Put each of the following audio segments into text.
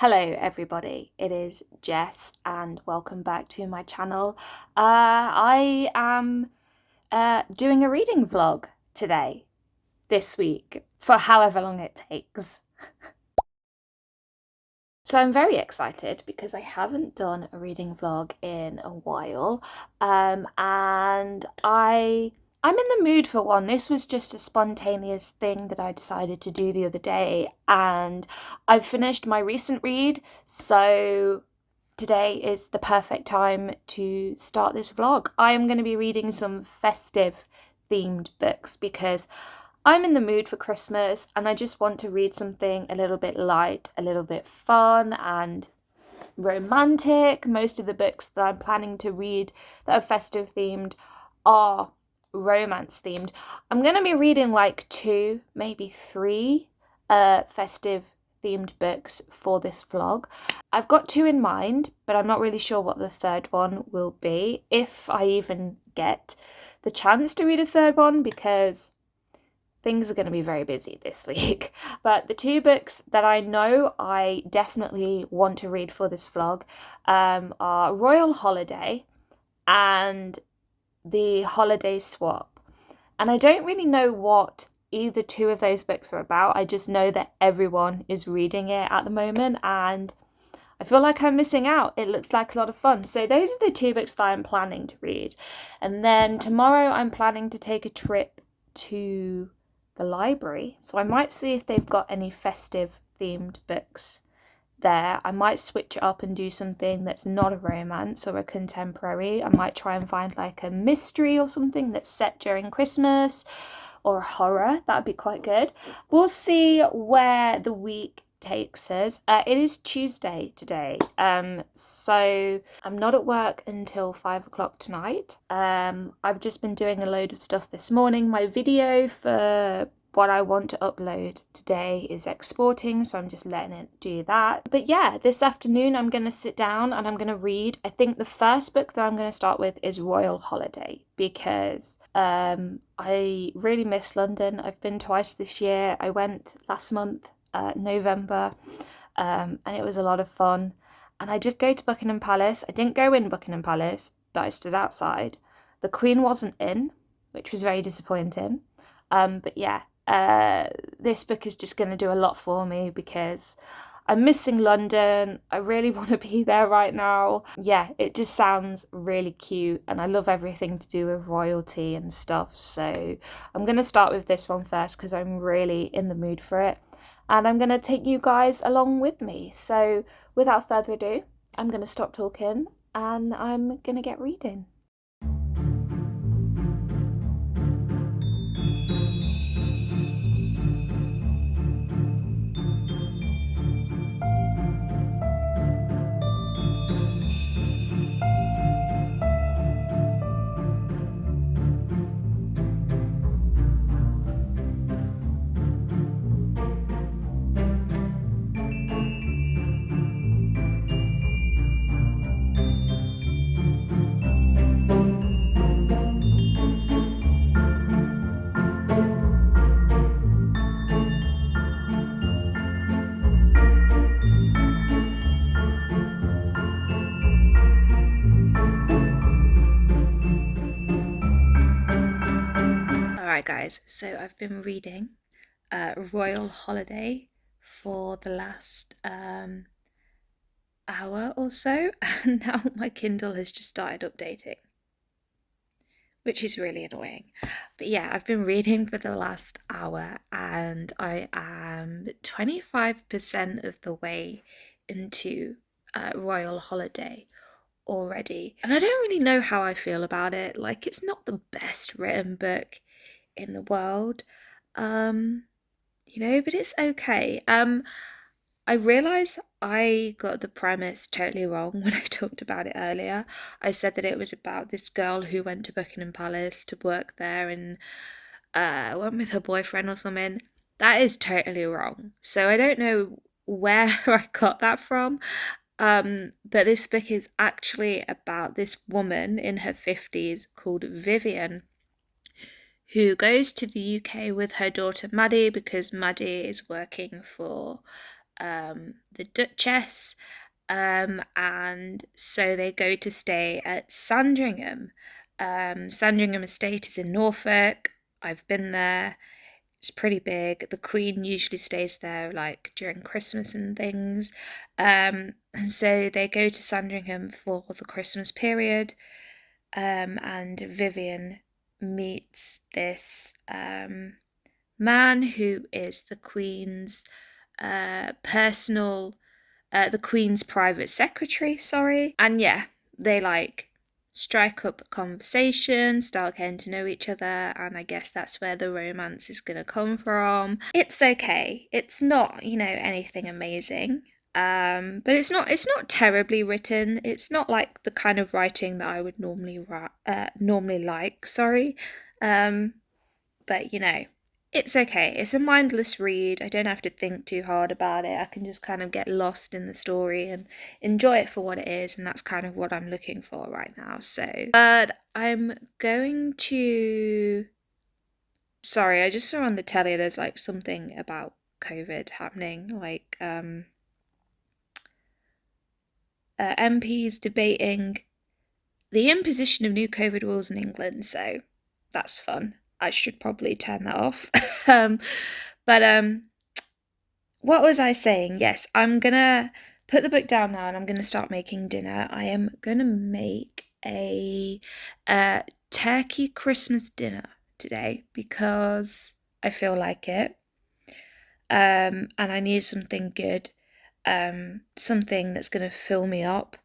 Hello everybody, it is Jess and welcome back to my channel. I am doing a reading vlog today, this week, for however long it takes. So I'm very excited because I haven't done a reading vlog in a while, and I'm in the mood for one. This was just a spontaneous thing that I decided to do the other day, and I've finished my recent read, so today is the perfect time to start this vlog. I am going to be reading some festive themed books because I'm in the mood for Christmas and I just want to read something a little bit light, a little bit fun and romantic. Most of the books that I'm planning to read that are festive themed are romance themed. I'm going to be reading like 2, maybe 3 festive themed books for this vlog. I've got 2 in mind, but I'm not really sure what the third one will be, if I even get the chance to read a third one, because things are going to be very busy this week. But the 2 books that I know I definitely want to read for this vlog are Royal Holiday and The Holiday Swap. And I don't really know what either 2 of those books are about. I just know that everyone is reading it at the moment and I feel like I'm missing out. It looks like a lot of fun. So those are the 2 books that I'm planning to read. And then tomorrow I'm planning to take a trip to the library, so I might see if they've got any festive themed books there. I might switch it up and do something that's not a romance or a contemporary. I might try and find like a mystery or something that's set during Christmas, or horror. That'd be quite good. We'll see where the week takes us. It is Tuesday today, so I'm not at work until 5 o'clock tonight. I've just been doing a load of stuff this morning. My video for what I want to upload today is exporting, so I'm just letting it do that. But yeah, this afternoon I'm going to sit down and I'm going to read. I think the first book that I'm going to start with is Royal Holiday, because I really miss London. I've been twice this year. I went last month, November, and it was a lot of fun. And I did go to Buckingham Palace. I didn't go in Buckingham Palace, but I stood outside. The Queen wasn't in, which was very disappointing. But yeah, this book is just going to do a lot for me because I'm missing London. I really want to be there right now. Yeah, it just sounds really cute and I love everything to do with royalty and stuff. So I'm going to start with this one first because I'm really in the mood for it. And I'm going to take you guys along with me. So without further ado, I'm going to stop talking and I'm going to get reading. Alright guys, so I've been reading Royal Holiday for the last hour or so, and now my Kindle has just started updating, which is really annoying. But yeah, I've been reading for the last hour and I am 25% of the way into Royal Holiday already. And I don't really know how I feel about it. Like, it's not the best written book in the world, but it's okay. I realise I got the premise totally wrong when I talked about it earlier. I said that it was about this girl who went to Buckingham Palace to work there and went with her boyfriend or something. That is totally wrong. So I don't know where I got that from. But this book is actually about this woman in her 50s called Vivian, who goes to the UK with her daughter Maddie because Maddie is working for the Duchess, and so they go to stay at Sandringham. Sandringham Estate is in Norfolk. I've been there. It's pretty big. The Queen usually stays there like during Christmas and things. And so they go to Sandringham for the Christmas period. And Vivian meets this man who is the Queen's the Queen's private secretary, sorry. And yeah, they like strike up a conversation, start getting to know each other, and I guess that's where the romance is gonna come from. It's okay. It's not, anything amazing. But it's not terribly written. It's not like the kind of writing that I would normally like, sorry. But it's okay. It's a mindless read. I don't have to think too hard about it. I can just kind of get lost in the story and enjoy it for what it is, and that's kind of what I'm looking for right now. So, but I'm going to. Sorry, I just saw on the telly there's like something about COVID happening, like MPs debating the imposition of new COVID rules in England. So that's fun. I should probably turn that off. But what was I saying? Yes, I'm gonna put the book down now and I'm gonna start making dinner. I am gonna make a turkey Christmas dinner today because I feel like it. And I need something good, something that's gonna fill me up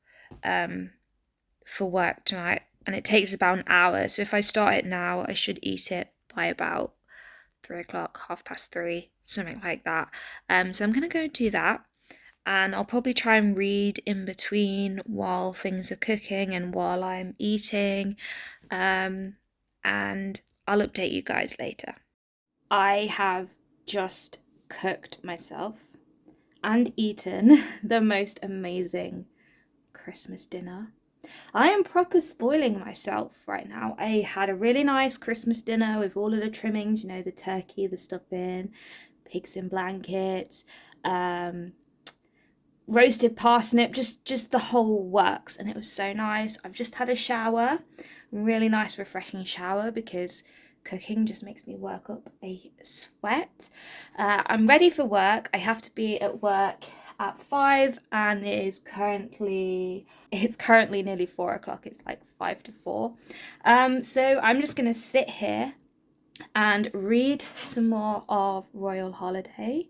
for work tonight. And it takes about an hour. So if I start it now, I should eat it by about 3 o'clock, 3:30, something like that. So I'm gonna go do that, and I'll probably try and read in between while things are cooking and while I'm eating, and I'll update you guys later. I have just cooked myself and eaten the most amazing Christmas dinner. I am proper spoiling myself right now. I had a really nice Christmas dinner with all of the trimmings, the turkey, the stuffing, pigs in blankets, roasted parsnip, just the whole works, and it was so nice. I've just had a shower, really nice refreshing shower, because cooking just makes me work up a sweat. I'm ready for work. I have to be at work at 5, and it's currently nearly 4 o'clock. It's like 5 to 4. So I'm just gonna sit here and read some more of Royal Holiday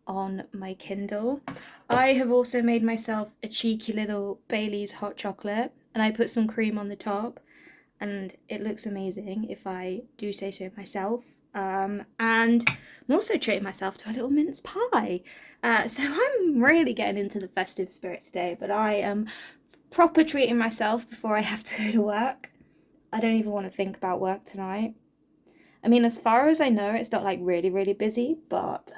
on my Kindle. I have also made myself a cheeky little Bailey's hot chocolate, and I put some cream on the top, and it looks amazing if I do say so myself. And I'm also treating myself to a little mince pie. So I'm really getting into the festive spirit today, but I am proper treating myself before I have to go to work. I don't even want to think about work tonight. I mean, as far as I know, it's not like really, really busy, but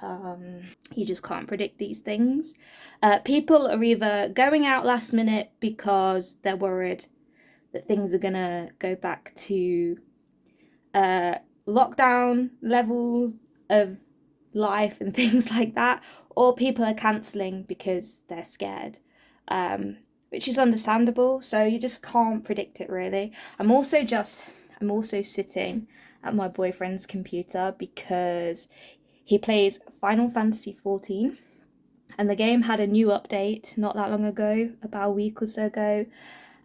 you just can't predict these things. People are either going out last minute because they're worried that things are gonna go back to lockdown levels of life and things like that, or people are cancelling because they're scared, which is understandable. So you just can't predict it really. I'm also sitting at my boyfriend's computer because he plays Final Fantasy 14, and the game had a new update not that long ago, about a week or so ago.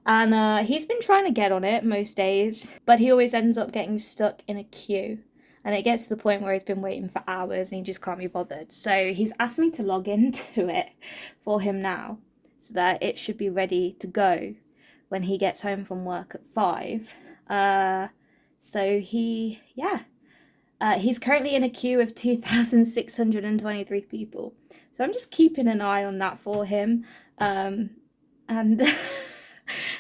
And he's been trying to get on it most days, but he always ends up getting stuck in a queue. And it gets to the point where he's been waiting for hours and he just can't be bothered. So he's asked me to log into it for him now, so that it should be ready to go when he gets home from work at 5. So he's currently in a queue of 2,623 people. So I'm just keeping an eye on that for him. And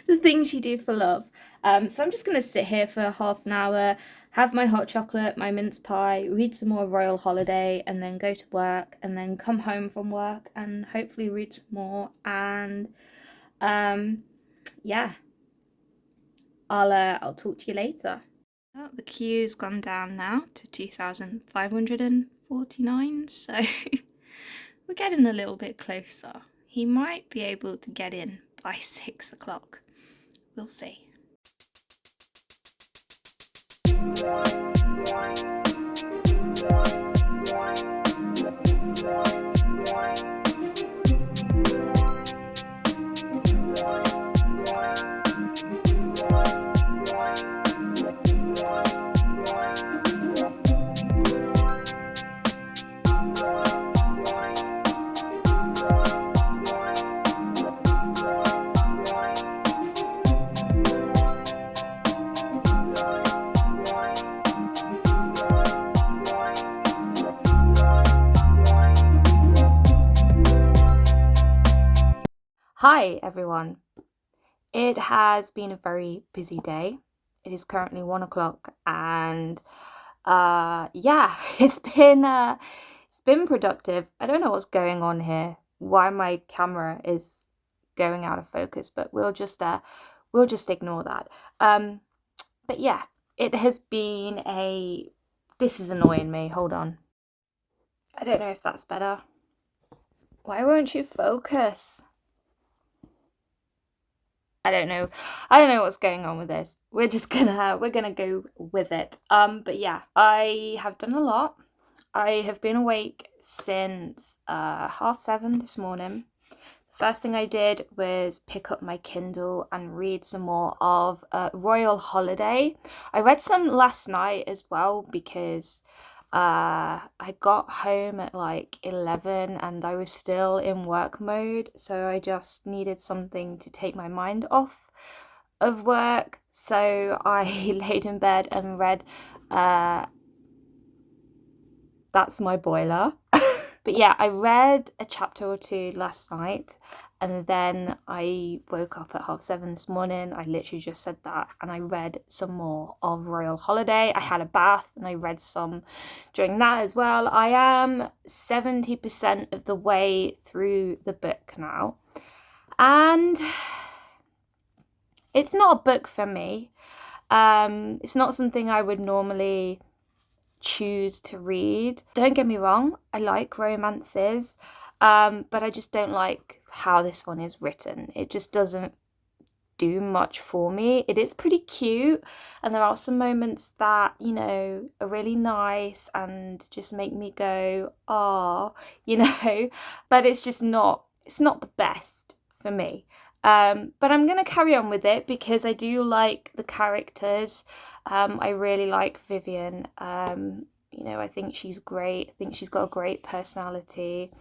the things you do for love. So I'm just going to sit here for half an hour, have my hot chocolate, my mince pie, read some more Royal Holiday, and then go to work, and then come home from work and hopefully read some more. And yeah, I'll talk to you later. Oh, the queue's gone down now to 2,549, so We're getting a little bit closer. He might be able to get in by 6 o'clock. We'll see. Hi everyone. It has been a very busy day. It is currently 1 o'clock and yeah, it's been productive. I don't know what's going on here, why my camera is going out of focus, but we'll just ignore that. But yeah, it has been a this is annoying me. Hold on. I don't know if that's better. Why won't you focus? I don't know what's going on with this. We're gonna go with it. But yeah, I have done a lot. I have been awake since 7:30 this morning. First thing I did was pick up my Kindle and read some more of Royal Holiday. I read some last night as well because I got home at like 11 and I was still in work mode, so I just needed something to take my mind off of work. So I laid in bed and read That's My Boiler. But yeah, I read a chapter or two last night and then I woke up at 7:30 this morning. I literally just said that and I read some more of Royal Holiday. I had a bath and I read some during that as well. I am 70% of the way through the book now. And it's not a book for me. It's not something I would normally choose to read. Don't get me wrong, I like romances, but I just don't like how this one is written. It just doesn't do much for me. It is pretty cute and there are some moments that, you know, are really nice and just make me go, oh, you know, but it's not the best for me. But I'm going to carry on with it because I do like the characters. I really like Vivian. You know, I think she's great. I think she's got a great personality.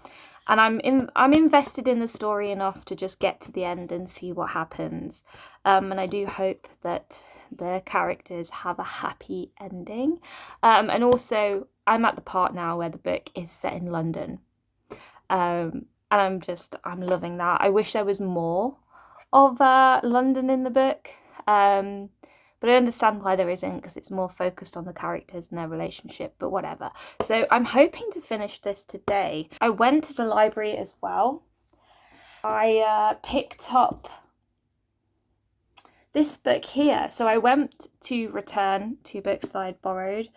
And I'm invested in the story enough to just get to the end and see what happens. And I do hope that the characters have a happy ending. And also, I'm at the part now where the book is set in London. And I'm loving that. I wish there was more of London in the book. But I understand why there isn't because it's more focused on the characters and their relationship, but whatever. So I'm hoping to finish this today. I went to the library as well. I picked up this book here. So I went to return 2 books that I'd borrowed,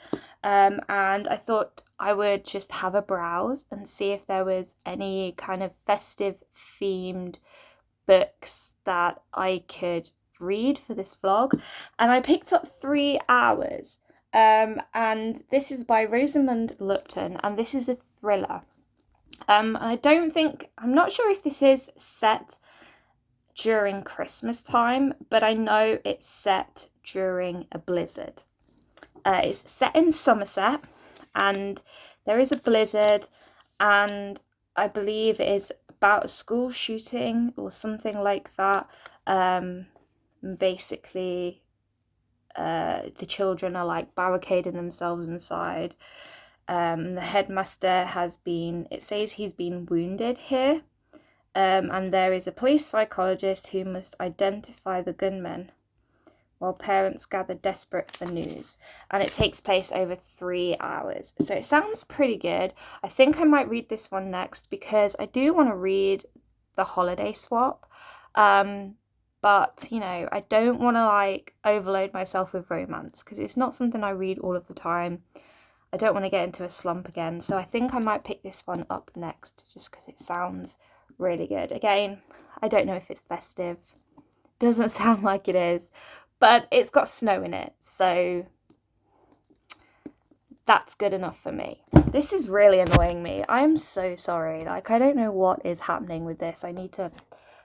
and I thought I would just have a browse and see if there was any kind of festive themed books that I could read for this vlog, and I picked up 3 Hours, and this is by Rosamund Lupton, and this is a thriller. I'm not sure if this is set during Christmas time, but I know it's set during a blizzard. It's set in Somerset and there is a blizzard, and I believe it is about a school shooting or something like that. Basically, the children are like barricading themselves inside. The headmaster it says he's been wounded here, and there is a police psychologist who must identify the gunmen while parents gather desperate for news. And it takes place over 3 hours. So it sounds pretty good. I think I might read this one next because I do want to read The Holiday Swap. But, you know, I don't want to like overload myself with romance because it's not something I read all of the time. I don't want to get into a slump again. So I think I might pick this one up next just because it sounds really good. Again, I don't know if it's festive. Doesn't sound like it is, but it's got snow in it, so that's good enough for me. This is really annoying me. I am so sorry. Like, I don't know what is happening with this. I need to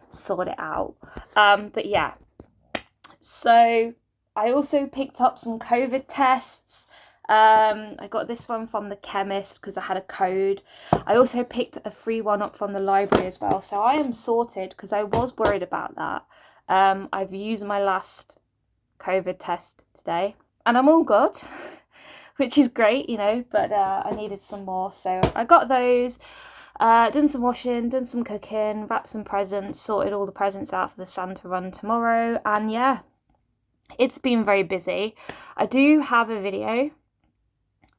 sort it out. But yeah. So I also picked up some COVID tests. I got this one from the chemist because I had a code. I also picked a free one up from the library as well. So I am sorted because I was worried about that. I've used my last COVID test today and I'm all good, which is great, you know, but I needed some more. So I got those, done some washing, done some cooking, wrapped some presents, sorted all the presents out for the Santa run tomorrow. And yeah, it's been very busy. I do have a video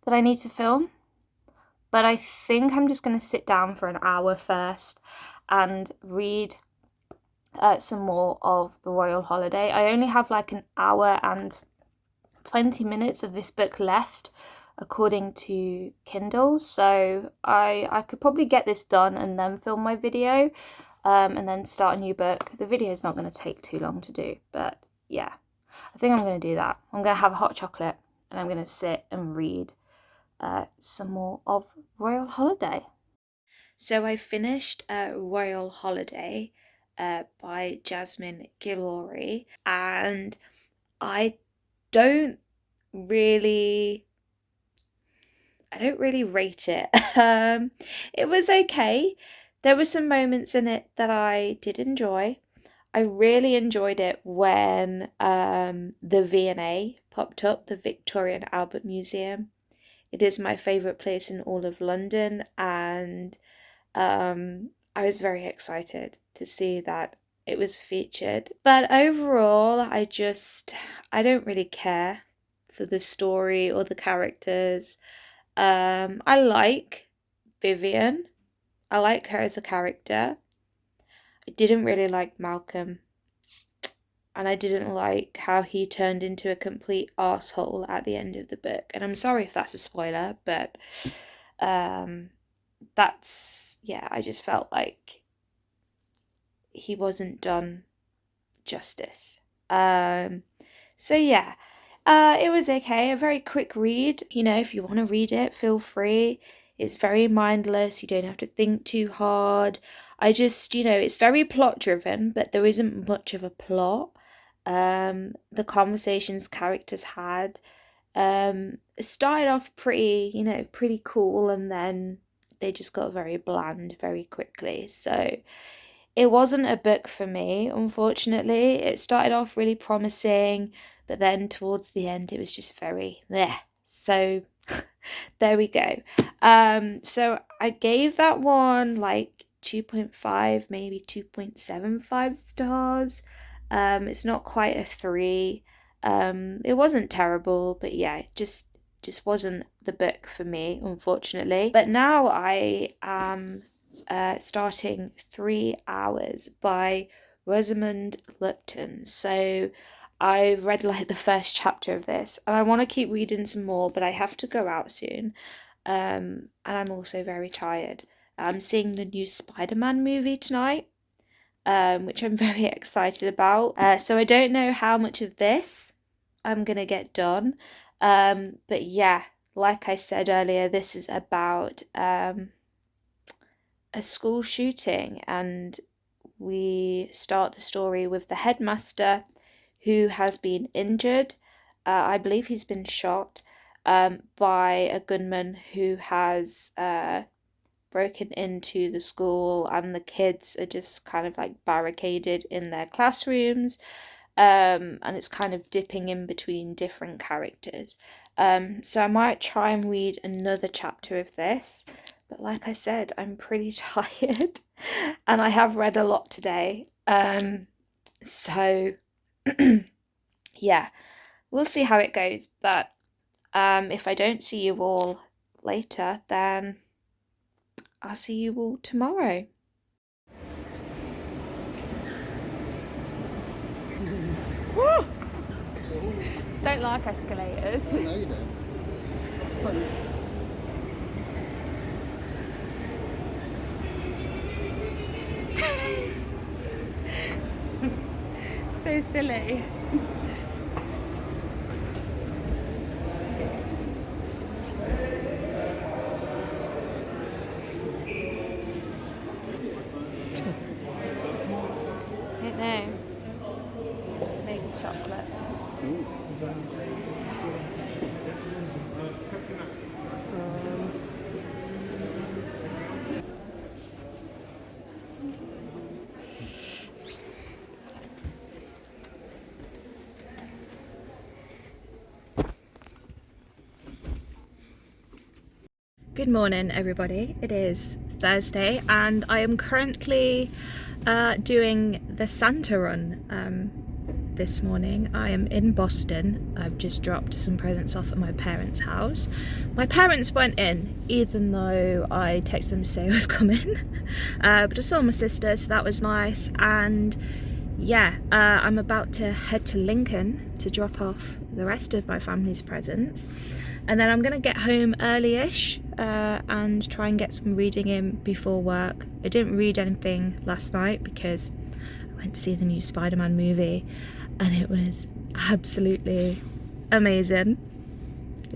that I need to film, but I think I'm just going to sit down for an hour first and read some more of The Royal Holiday. I only have like an hour and 20 minutes of this book left according to Kindle, so I could probably get this done and then film my video and then start a new book. The video is not going to take too long to do, but yeah, I think I'm going to do that. I'm going to have a hot chocolate and I'm going to sit and read some more of Royal Holiday. So I finished Royal Holiday by Jasmine Guillory, and I don't really rate it. It was okay. There were some moments in it that I did enjoy. I really enjoyed it when the V&A popped up, the Victoria and Albert Museum. It is my favourite place in all of London, and I was very excited to see that it was featured. But overall, I don't really care for the story or the characters. I like Vivian. I like her as a character. I didn't really like Malcolm. And I didn't like how he turned into a complete arsehole at the end of the book. And I'm sorry if that's a spoiler, but I just felt like he wasn't done justice. So yeah, it was okay. A very quick read. You know, if you want to read it, feel free. It's very mindless. You don't have to think too hard. It's very plot driven, but there isn't much of a plot. The conversations characters had started off pretty cool, and then they just got very bland very quickly. So it wasn't a book for me, unfortunately. It started off really promising, but then towards the end it was just very bleh. So there we go. So I gave that one like 2.5, maybe 2.75 stars. It's not quite a 3. It wasn't terrible, but yeah, it just wasn't the book for me, unfortunately. But now I am starting 3 Hours by Rosamund Lupton. So I read like the first chapter of this, and I want to keep reading some more, but I have to go out soon. And I'm also very tired. I'm seeing the new Spider-Man movie tonight, which I'm very excited about. So I don't know how much of this I'm gonna get done. But yeah, like I said earlier, this is about a school shooting, and we start the story with the headmaster who has been injured. I believe he's been shot by a gunman who has broken into the school, and the kids are just kind of like barricaded in their classrooms, and it's kind of dipping in between different characters. So I might try and read another chapter of this, but like I said, I'm pretty tired and I have read a lot today. So yeah, we'll see how it goes, but if I don't see you all later, then I'll see you all tomorrow. Don't like escalators. No, you don't. so silly. I don't know. Maybe chocolate. Good morning, everybody. It is Thursday, and I am currently doing the Santa run this morning. I am in Boston. I've just dropped some presents off at my parents' house. My parents weren't in, even though I texted them to say I was coming. But I saw my sister, so that was nice. And yeah, I'm about to head to Lincoln to drop off the rest of my family's presents. And then I'm going to get home early-ish and try and get some reading in before work. I didn't read anything last night because I went to see the new Spider-Man movie and it was absolutely amazing.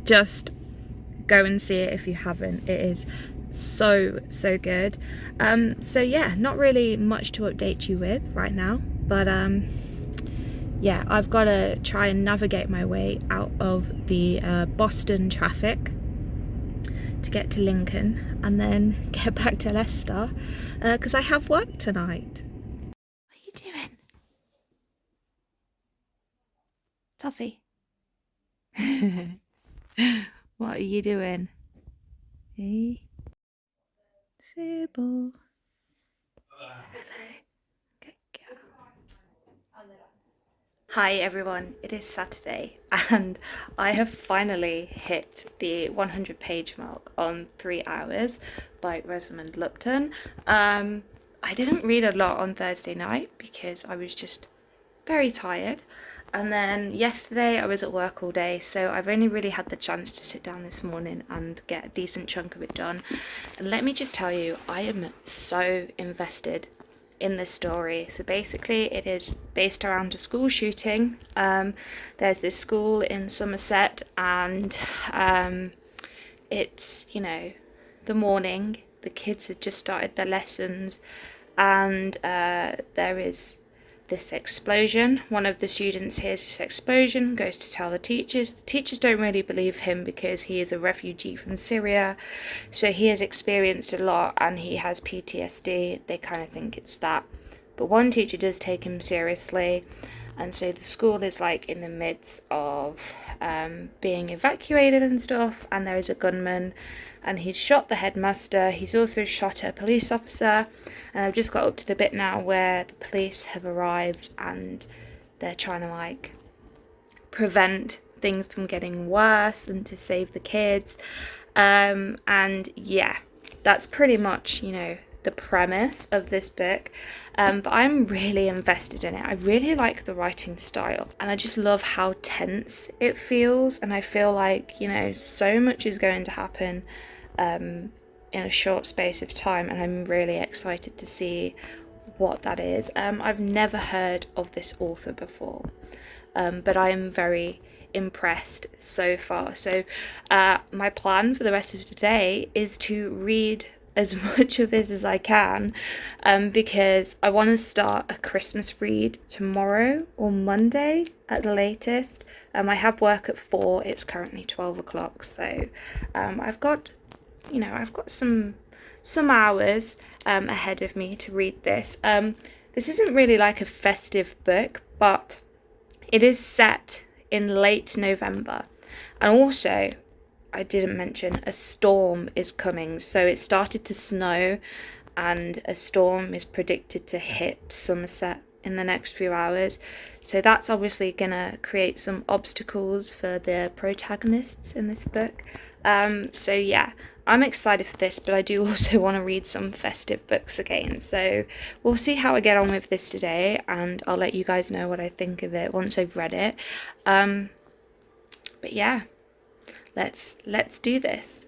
Just go and see it if you haven't. It is so good. So yeah, not really much to update you with right now, but yeah, I've got to try and navigate my way out of the Boston traffic to get to Lincoln and then get back to Leicester because I have work tonight. What are you doing? Toffee? What are you doing? Hey? Sybil? Good girl. Hi everyone, it is Saturday and I have finally hit the 100 page mark on 3 hours by Rosamund Lupton. I didn't read a lot on Thursday night because I was just very tired, and then yesterday I was at work all day, so I've only really had the chance to sit down this morning and get a decent chunk of it done. And let me just tell you, I am so invested in this story. So basically it is based around a school shooting. There's this school in Somerset and it's, you know, the morning, the kids had just started their lessons and there is this explosion. One of the students hears this explosion, goes to tell the teachers. The teachers don't really believe him because he is a refugee from Syria, so he has experienced a lot and he has PTSD. They kind of think it's that. But one teacher does take him seriously, and so the school is like in the midst of being evacuated and stuff, and there is a gunman and he's shot the headmaster. He's also shot a police officer, and I've just got up to the bit now where the police have arrived and they're trying to like prevent things from getting worse and to save the kids. And yeah, that's pretty much, you know, the premise of this book. But I'm really invested in it. I really like the writing style and I just love how tense it feels, and I feel like, you know, so much is going to happen in a short space of time, and I'm really excited to see what that is. I've never heard of this author before, but I am very impressed so far. So my plan for the rest of today is to read as much of this as I can, because I want to start a Christmas read tomorrow or Monday at the latest. I have work at 4, it's currently 12 o'clock, so I've got, you know, I've got some hours ahead of me to read this. This isn't really like a festive book, but it is set in late November, and also I didn't mention a storm is coming. So it started to snow and a storm is predicted to hit Somerset in the next few hours, so that's obviously gonna create some obstacles for the protagonists in this book. So yeah, I'm excited for this, but I do also want to read some festive books again, so we'll see how I get on with this today and I'll let you guys know what I think of it once I've read it. But yeah, let's do this.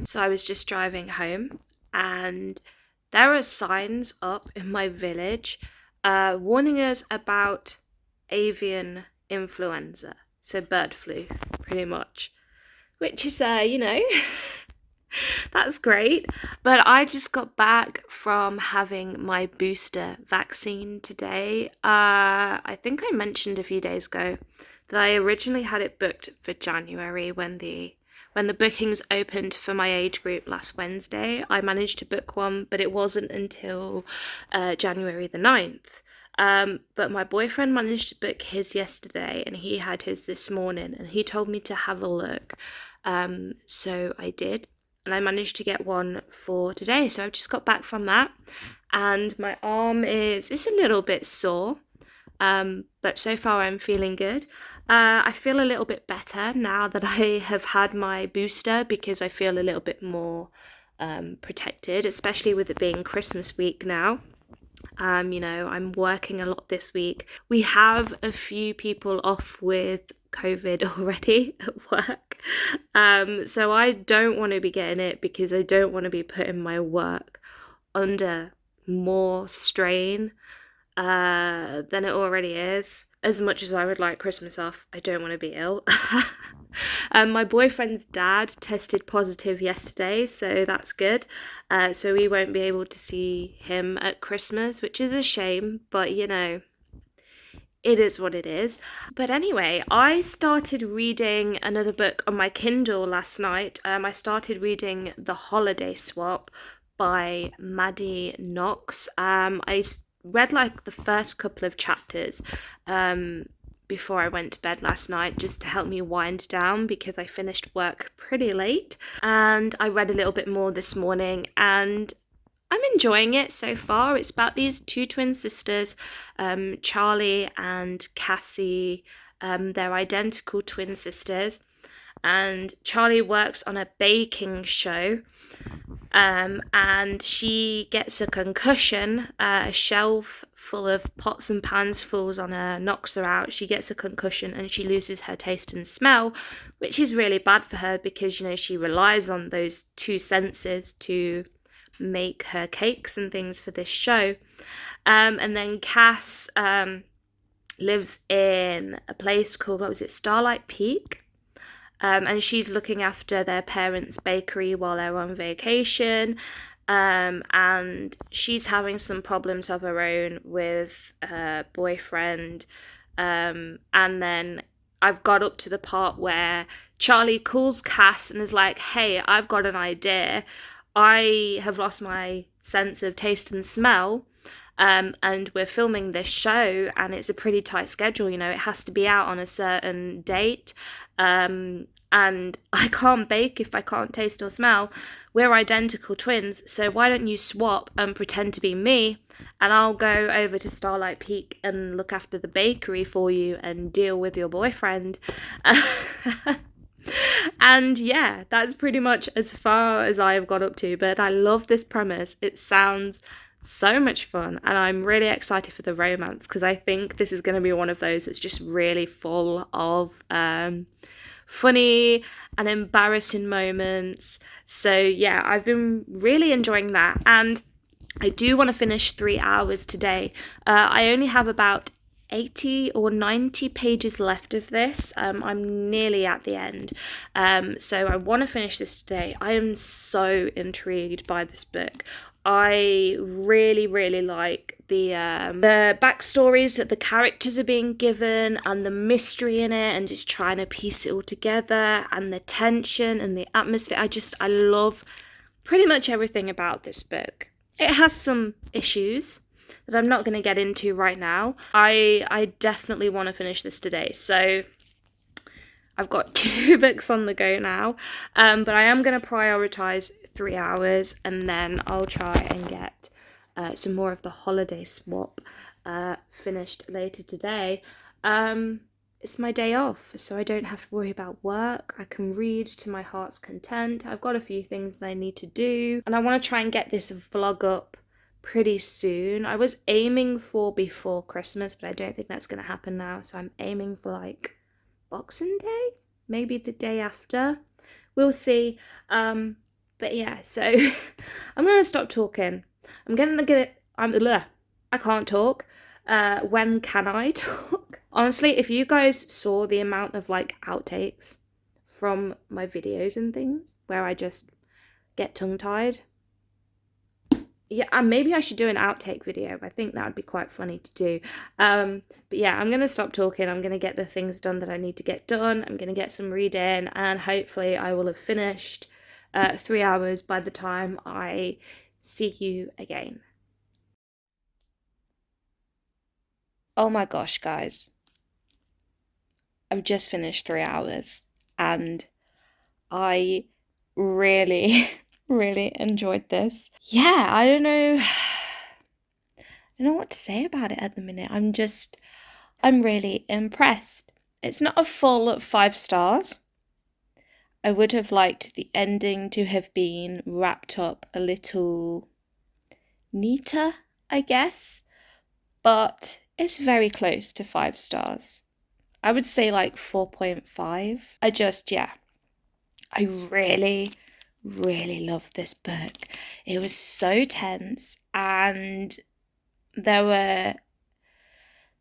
So I was just driving home, and there are signs up in my village warning us about avian influenza, so bird flu, pretty much. Which is, that's great. But I just got back from having my booster vaccine today. I think I mentioned a few days ago that I originally had it booked for January when the bookings opened for my age group last Wednesday. I managed to book one, but it wasn't until January the 9th. But my boyfriend managed to book his yesterday, and he had his this morning, and he told me to have a look. So I did, and I managed to get one for today. So I've just got back from that, and my arm is a little bit sore, but so far I'm feeling good. I feel a little bit better now that I have had my booster, because I feel a little bit more protected, especially with it being Christmas week now. I'm working a lot this week. We have a few people off with COVID already at work. So I don't want to be getting it, because I don't want to be putting my work under more strain than it already is. As much as I would like Christmas off, I don't want to be ill. My boyfriend's dad tested positive yesterday, so that's good. So we won't be able to see him at Christmas, which is a shame, but it is what it is. But anyway, I started reading another book on my Kindle last night. I started reading The Holiday Swap by Maddie Knox. I read like the first couple of chapters before I went to bed last night, just to help me wind down, because I finished work pretty late, and I read a little bit more this morning, and I'm enjoying it so far. It's about these two twin sisters, Charlie and Cassie. They're identical twin sisters, and Charlie works on a baking show, and she gets a concussion. A shelf full of pots and pans falls on her, knocks her out. She gets a concussion, and she loses her taste and smell, which is really bad for her, because she relies on those two senses to make her cakes and things for this show. And then Cass lives in a place called, what was it, Starlight Peak? And she's looking after their parents' bakery while they're on vacation. And she's having some problems of her own with her boyfriend. And then I've got up to the part where Charlie calls Cass and is like, "Hey, I've got an idea. I have lost my sense of taste and smell. And we're filming this show, and it's a pretty tight schedule. It has to be out on a certain date. And I can't bake if I can't taste or smell. We're identical twins, so why don't you swap and pretend to be me, and I'll go over to Starlight Peak and look after the bakery for you and deal with your boyfriend." And yeah, that's pretty much as far as I've got up to, but I love this premise. It sounds so much fun, and I'm really excited for the romance, because I think this is going to be one of those that's just really full of funny and embarrassing moments. So yeah, I've been really enjoying that, and I do want to finish 3 hours today. I only have about 80 or 90 pages left of this. I'm nearly at the end. So I want to finish this today. I am so intrigued by this book. I really, really like the backstories that the characters are being given, and the mystery in it, and just trying to piece it all together, and the tension and the atmosphere. I love pretty much everything about this book. It has some issues that I'm not going to get into right now. I definitely want to finish this today. So I've got 2 books on the go now, but I am going to prioritize 3 hours, and then I'll try and get some more of The Holiday Swap finished later today. It's my day off, so I don't have to worry about work. I can read to my heart's content. I've got a few things that I need to do, and I want to try and get this vlog up pretty soon. I was aiming for before Christmas, but I don't think that's going to happen now, so I'm aiming for like Boxing Day, maybe the day after. We'll see. But yeah, so I'm gonna stop talking. I'm gonna get. I can't talk. When can I talk? Honestly, if you guys saw the amount of like outtakes from my videos and things where I just get tongue-tied, yeah, and maybe I should do an outtake video. I think that would be quite funny to do. But yeah, I'm gonna stop talking. I'm gonna get the things done that I need to get done. I'm gonna get some reading, and hopefully I will have finished 3 hours by the time I see you again. Oh my gosh, guys. I've just finished 3 hours and I really, really enjoyed this. Yeah, I don't know. I don't know what to say about it at the minute. I'm really impressed. It's not a full 5 stars. I would have liked the ending to have been wrapped up a little neater, I guess, but it's very close to 5 stars. I would say like 4.5. I really, really loved this book. It was so tense, and there were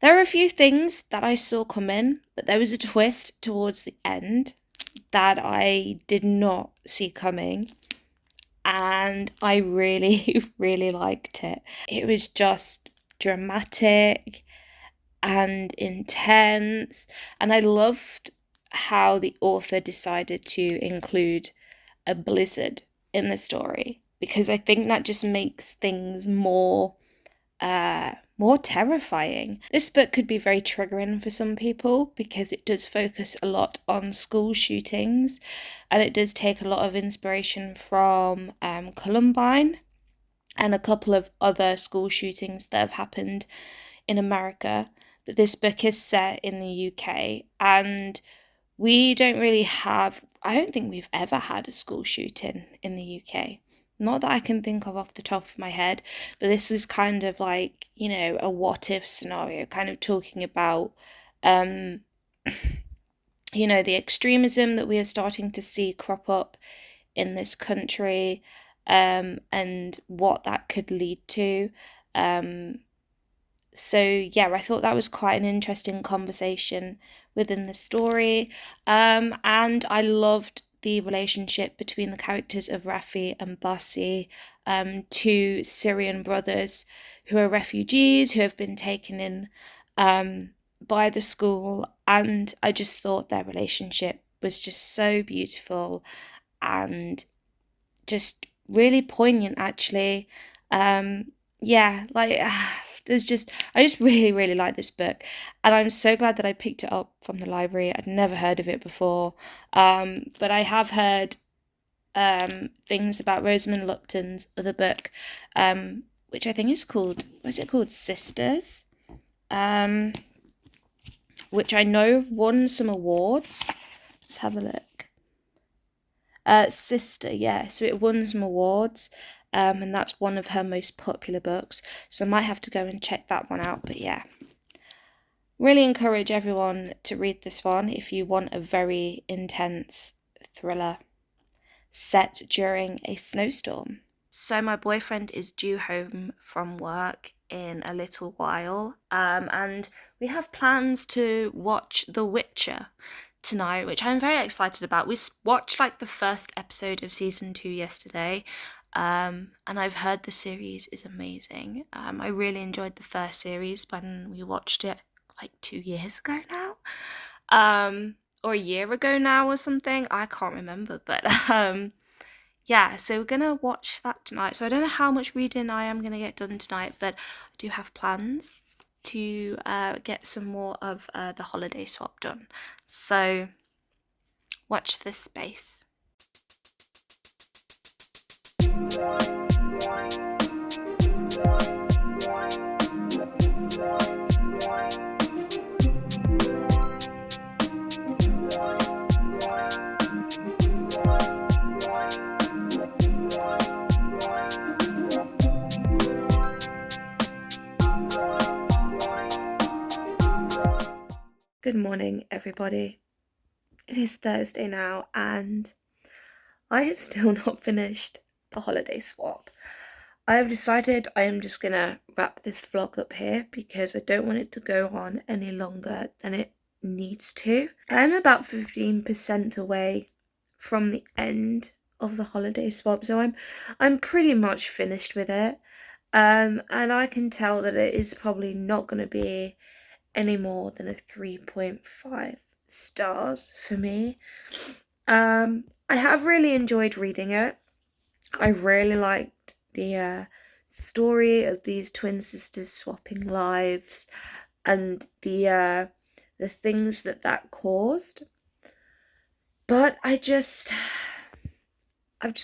a few things that I saw coming, but there was a twist towards the end that I did not see coming, and I really, really liked it. It was just dramatic and intense, and I loved how the author decided to include a blizzard in the story, because I think that just makes things more terrifying. This book could be very triggering for some people because it does focus a lot on school shootings, and it does take a lot of inspiration from Columbine and a couple of other school shootings that have happened in America. But this book is set in the UK, and we don't really have, I don't think we've ever had a school shooting in the UK. Not that I can think of off the top of my head, but this is kind of like, a what if scenario, kind of talking about, the extremism that we are starting to see crop up in this country, and what that could lead to. So yeah, I thought that was quite an interesting conversation within the story. And I loved the relationship between the characters of Rafi and Basi, two Syrian brothers who are refugees who have been taken in by the school. And I just thought their relationship was just so beautiful and just really poignant, actually. Yeah, like I just really, really like this book, and I'm so glad that I picked it up from the library. I'd never heard of it before, but I have heard things about Rosamund Lupton's other book, which I think is called, what's it called, Sisters, which I know won some awards. Let's have a look. Sister, yeah, so it won some awards. And that's one of her most popular books, so I might have to go and check that one out. But yeah, really encourage everyone to read this one if you want a very intense thriller set during a snowstorm. So my boyfriend is due home from work in a little while, and we have plans to watch The Witcher tonight, which I'm very excited about. We watched like the first episode of season 2 yesterday, and I've heard the series is amazing. I really enjoyed the first series when we watched it like 2 years ago now, or a year ago now or something. I can't remember, but yeah, so we're gonna watch that tonight. So I don't know how much reading I am gonna get done tonight, but I do have plans to get some more of the holiday swap done. So watch this space. Good morning, everybody. It is Thursday now, and I have still not finished the holiday swap. I have decided I am just gonna wrap this vlog up here because I don't want it to go on any longer than it needs to. I'm about 15% away from the end of the holiday swap, so I'm pretty much finished with it. And I can tell that it is probably not going to be any more than a 3.5 stars for me. I have really enjoyed reading it. I really liked the story of these twin sisters swapping lives and the things that caused. But I've just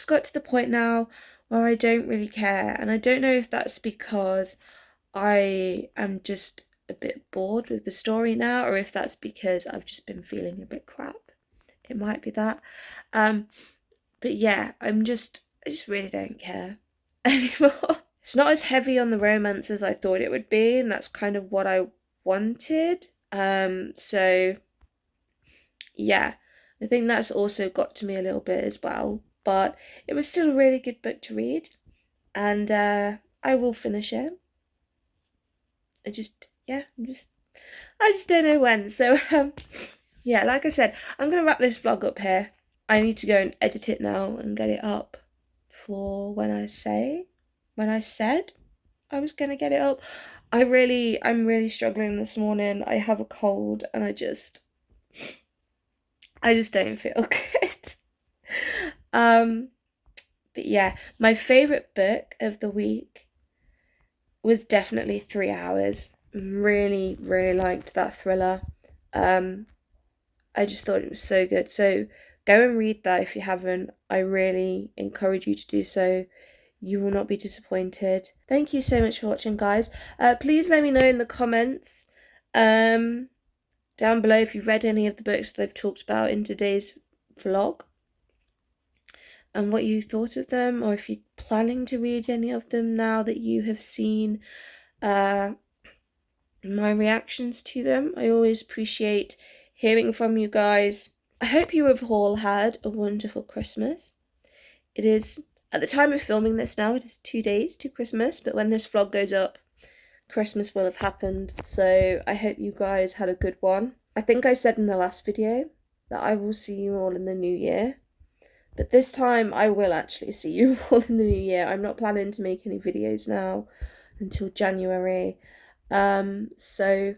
got to the point now where I don't really care, and I don't know if that's because I am just a bit bored with the story now, or if that's because I've just been feeling a bit crap. It might be that. But yeah, I just really don't care anymore. It's not as heavy on the romance as I thought it would be, and that's kind of what I wanted. So yeah, I think that's also got to me a little bit as well. But it was still a really good book to read, and I will finish it. I just don't know when. So yeah, like I said, I'm gonna wrap this vlog up here. I need to go and edit it now and get it up for when I said I was gonna get it up. I'm really struggling this morning. I have a cold and I just don't feel good. But yeah, my favourite book of the week was definitely 3 Hours. Really liked that thriller. I just thought it was so good. So go and read that if you haven't. I really encourage you to do so. You will not be disappointed. Thank you so much for watching, guys. Please let me know in the comments down below if you've read any of the books that I've talked about in today's vlog and what you thought of them, or if you're planning to read any of them now that you have seen my reactions to them. I always appreciate hearing from you guys. I hope you have all had a wonderful Christmas. It is, at the time of filming this now, it is 2 days to Christmas, but when this vlog goes up, Christmas will have happened, so I hope you guys had a good one. I think I said in the last video that I will see you all in the new year, but this time I will actually see you all in the new year. I'm not planning to make any videos now until January. So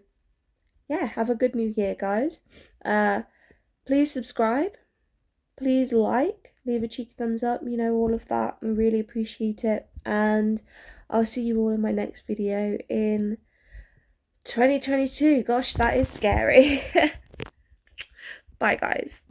yeah, have a good new year, guys. Please subscribe, please like, leave a cheeky thumbs up, you know, all of that. I really appreciate it, and I'll see you all in my next video in 2022. Gosh, that is scary. Bye, guys.